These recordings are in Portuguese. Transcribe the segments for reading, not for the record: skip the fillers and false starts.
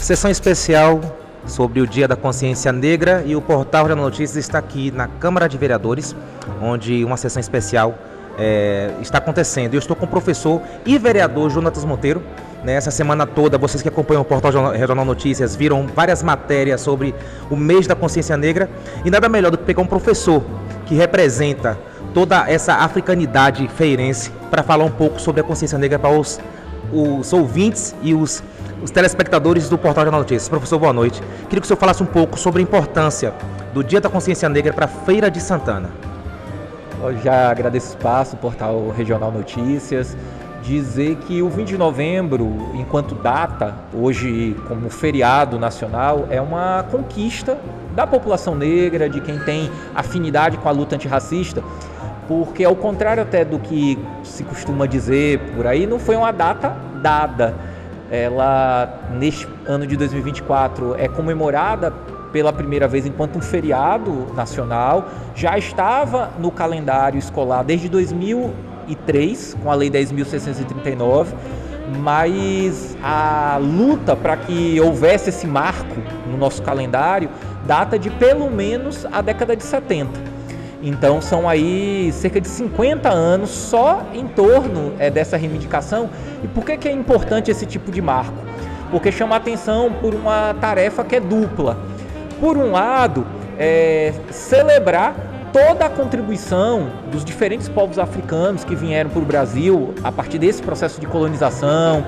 Sessão especial sobre o Dia da Consciência Negra e o Portal Regional Notícias está aqui na Câmara de Vereadores, onde uma sessão especial está acontecendo. Eu estou com o professor e vereador Jonatas Monteiro. Nessa semana toda, vocês que acompanham o Portal Regional Notícias viram várias matérias sobre o mês da consciência negra e nada melhor do que pegar um professor que representa toda essa africanidade feirense para falar um pouco sobre a consciência negra para os ouvintes e os telespectadores do Portal Regional Notícias. Professor, boa noite. Queria que o senhor falasse um pouco sobre a importância do Dia da Consciência Negra para a Feira de Santana. Eu já agradeço o espaço, Portal Regional Notícias. Dizer que o 20 de novembro, enquanto data, hoje como feriado nacional, é uma conquista da população negra, de quem tem afinidade com a luta antirracista, porque ao contrário até do que se costuma dizer por aí, não foi uma data dada. Ela, neste ano de 2024, é comemorada pela primeira vez enquanto um feriado nacional, já estava no calendário escolar desde 2003, com a Lei 10.639, mas a luta para que houvesse esse marco no nosso calendário data de pelo menos a década de 70. Então são aí cerca de 50 anos só em torno dessa reivindicação. E por que é importante esse tipo de marco? Porque chama a atenção por uma tarefa que é dupla. Por um lado, celebrar toda a contribuição dos diferentes povos africanos que vieram para o Brasil a partir desse processo de colonização,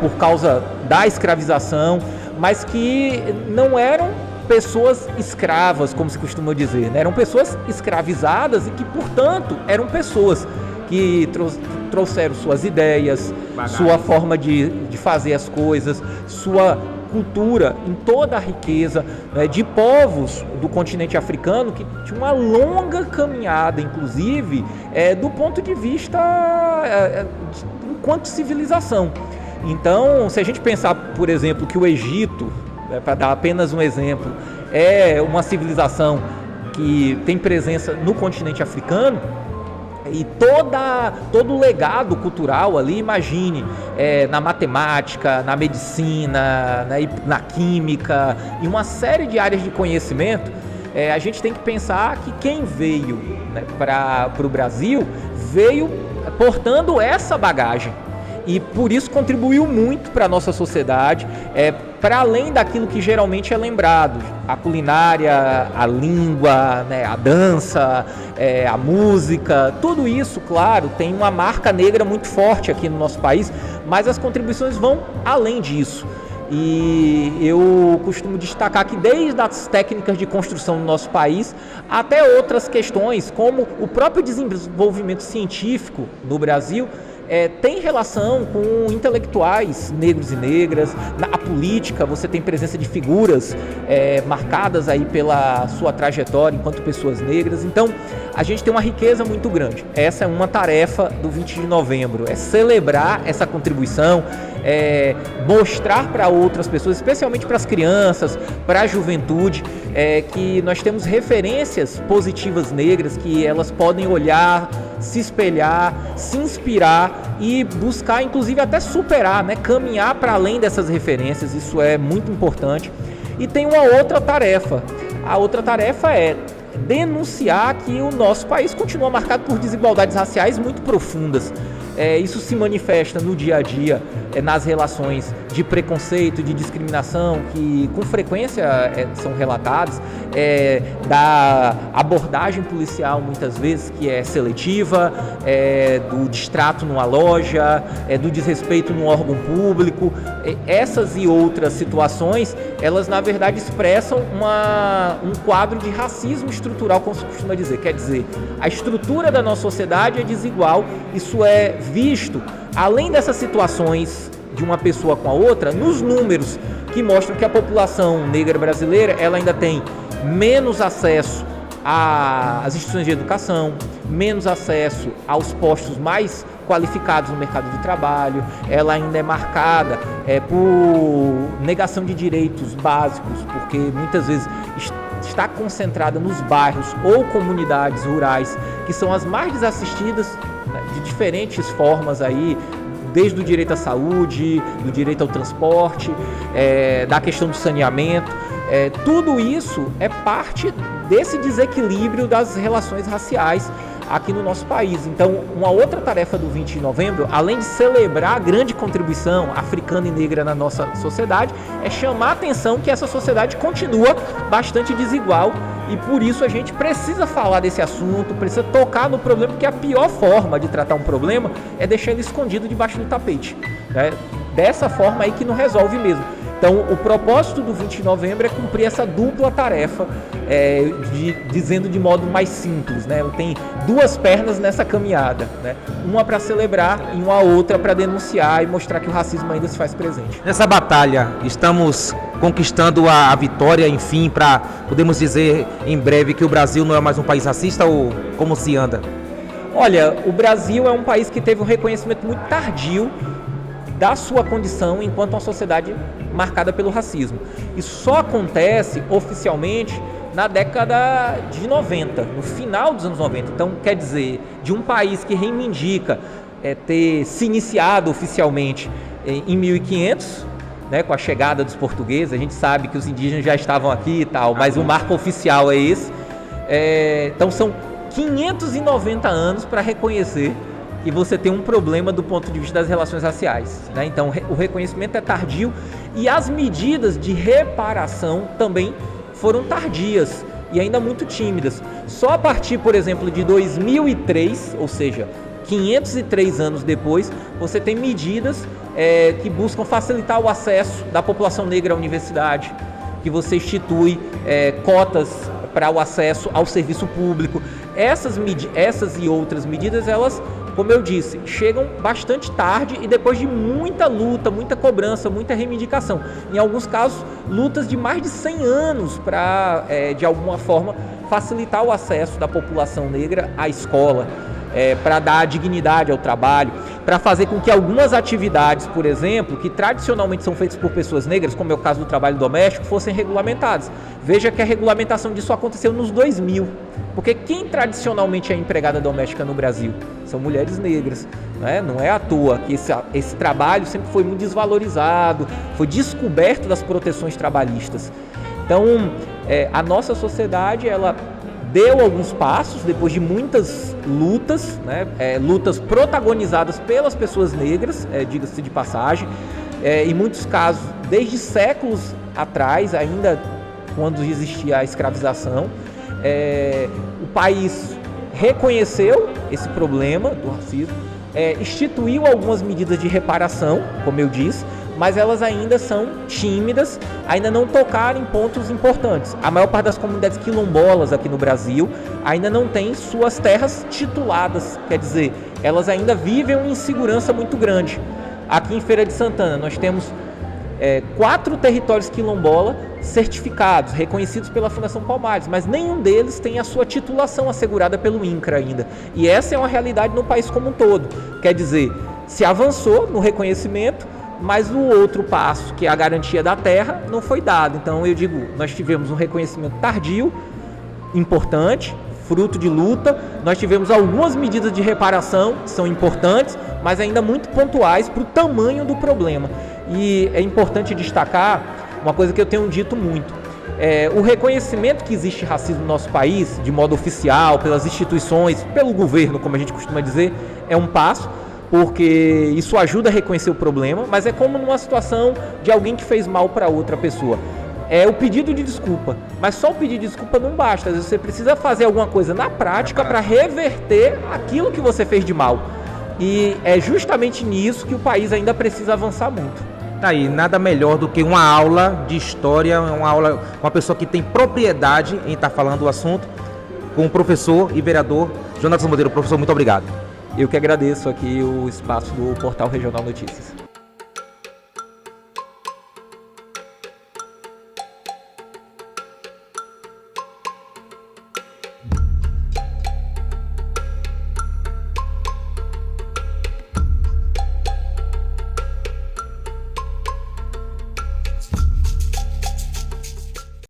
por causa da escravização, mas que não eram pessoas escravas, como se costuma dizer, né? Eram pessoas escravizadas e que, portanto, eram pessoas que trouxeram suas ideias, sua forma de fazer as coisas, sua cultura em toda a riqueza, né, de povos do continente africano que tinha uma longa caminhada, inclusive, do ponto de vista enquanto civilização. Então, se a gente pensar, por exemplo, que o Egito, para dar apenas um exemplo, é uma civilização que tem presença no continente africano, e todo o legado cultural ali, imagine, na matemática, na medicina, né, na química, e uma série de áreas de conhecimento, a gente tem que pensar que quem veio, né, para o Brasil veio portando essa bagagem. E por isso contribuiu muito para a nossa sociedade, para além daquilo que geralmente é lembrado, a culinária, a língua, né, a dança, a música, tudo isso, claro, tem uma marca negra muito forte aqui no nosso país, mas as contribuições vão além disso. E eu costumo destacar que desde as técnicas de construção do nosso país até outras questões, como o próprio desenvolvimento científico no Brasil, tem relação com intelectuais negros e negras. Na política você tem presença de figuras marcadas aí pela sua trajetória enquanto pessoas negras. Então a gente tem uma riqueza muito grande. Essa é uma tarefa do 20 de novembro, é celebrar essa contribuição, mostrar para outras pessoas, especialmente para as crianças, para a juventude, que nós temos referências positivas negras, que elas podem olhar, se espelhar, se inspirar e buscar, inclusive até superar, né? Caminhar para além dessas referências. Isso é muito importante. E tem uma outra tarefa. A outra tarefa é denunciar que o nosso país continua marcado por desigualdades raciais muito profundas. Isso se manifesta no dia a dia, nas relações de preconceito, de discriminação, que com frequência são relatadas, da abordagem policial muitas vezes que é seletiva, do distrato numa loja, do desrespeito num órgão público. Essas e outras situações, elas na verdade expressam um quadro de racismo estrutural, como se costuma dizer. Quer dizer, a estrutura da nossa sociedade é desigual. Isso é visto, além dessas situações de uma pessoa com a outra, nos números que mostram que a população negra brasileira ela ainda tem menos acesso às instituições de educação, menos acesso aos postos mais qualificados no mercado de trabalho, ela ainda é marcada por negação de direitos básicos, porque muitas vezes está concentrada nos bairros ou comunidades rurais que são as mais desassistidas, né, de diferentes formas aí, desde o direito à saúde, do direito ao transporte, da questão do saneamento. Tudo isso é parte desse desequilíbrio das relações raciais aqui no nosso país. Então, uma outra tarefa do 20 de novembro, além de celebrar a grande contribuição africana e negra na nossa sociedade, é chamar a atenção que essa sociedade continua bastante desigual e por isso a gente precisa falar desse assunto, precisa tocar no problema, porque a pior forma de tratar um problema é deixar ele escondido debaixo do tapete, né? Dessa forma aí que não resolve mesmo. Então, o propósito do 20 de novembro é cumprir essa dupla tarefa, dizendo de modo mais simples, né? Tem duas pernas nessa caminhada, né? Uma para celebrar e uma outra para denunciar e mostrar que o racismo ainda se faz presente. Nessa batalha, estamos conquistando a vitória, enfim, para podemos dizer em breve que o Brasil não é mais um país racista, ou como se anda? Olha, o Brasil é um país que teve um reconhecimento muito tardio da sua condição enquanto uma sociedade marcada pelo racismo. Isso só acontece oficialmente na década de 90, no final dos anos 90. Então, quer dizer, de um país que reivindica ter se iniciado oficialmente em 1500, né, com a chegada dos portugueses. A gente sabe que os indígenas já estavam aqui e tal, mas o marco oficial é esse. Então, são 590 anos para reconhecer que você tem um problema do ponto de vista das relações raciais, né? Então, o reconhecimento é tardio e as medidas de reparação também foram tardias e ainda muito tímidas. Só a partir, por exemplo, de 2003, ou seja, 503 anos depois, você tem medidas que buscam facilitar o acesso da população negra à universidade, que você institui cotas para o acesso ao serviço público. Essas e outras medidas, elas, como eu disse, chegam bastante tarde e depois de muita luta, muita cobrança, muita reivindicação. Em alguns casos, lutas de mais de 100 anos para, de alguma forma, facilitar o acesso da população negra à escola, para dar dignidade ao trabalho, para fazer com que algumas atividades, por exemplo, que tradicionalmente são feitas por pessoas negras, como é o caso do trabalho doméstico, fossem regulamentadas. Veja que a regulamentação disso aconteceu nos 2000, porque quem tradicionalmente é empregada doméstica no Brasil são mulheres negras, né? Não é à toa que esse trabalho sempre foi muito desvalorizado, foi descoberto das proteções trabalhistas. Então, a nossa sociedade, ela deu alguns passos depois de muitas lutas, né? Lutas protagonizadas pelas pessoas negras, diga-se de passagem, em muitos casos desde séculos atrás, ainda quando existia a escravização. O país reconheceu esse problema do racismo, instituiu algumas medidas de reparação, como eu disse, mas elas ainda são tímidas, ainda não tocaram em pontos importantes. A maior parte das comunidades quilombolas aqui no Brasil ainda não tem suas terras tituladas, quer dizer, elas ainda vivem uma insegurança muito grande. Aqui em Feira de Santana nós temos 4 territórios quilombola certificados, reconhecidos pela Fundação Palmares, mas nenhum deles tem a sua titulação assegurada pelo INCRA ainda. E essa é uma realidade no país como um todo. Quer dizer, se avançou no reconhecimento, mas o outro passo, que é a garantia da terra, não foi dado. Então eu digo, nós tivemos um reconhecimento tardio, importante, fruto de luta, nós tivemos algumas medidas de reparação que são importantes, mas ainda muito pontuais para o tamanho do problema. E é importante destacar uma coisa que eu tenho dito muito. O reconhecimento que existe racismo no nosso país, de modo oficial, pelas instituições, pelo governo, como a gente costuma dizer, é um passo, porque isso ajuda a reconhecer o problema, mas é como numa situação de alguém que fez mal para outra pessoa. É o pedido de desculpa, mas só o pedido de desculpa não basta. Às vezes você precisa fazer alguma coisa na prática para reverter aquilo que você fez de mal. E é justamente nisso que o país ainda precisa avançar muito. Tá aí, nada melhor do que uma aula de história, uma aula com uma pessoa que tem propriedade em estar falando o assunto, com o professor e vereador Jonatas Monteiro. Professor, muito obrigado. Eu que agradeço aqui o espaço do Portal Regional Notícias.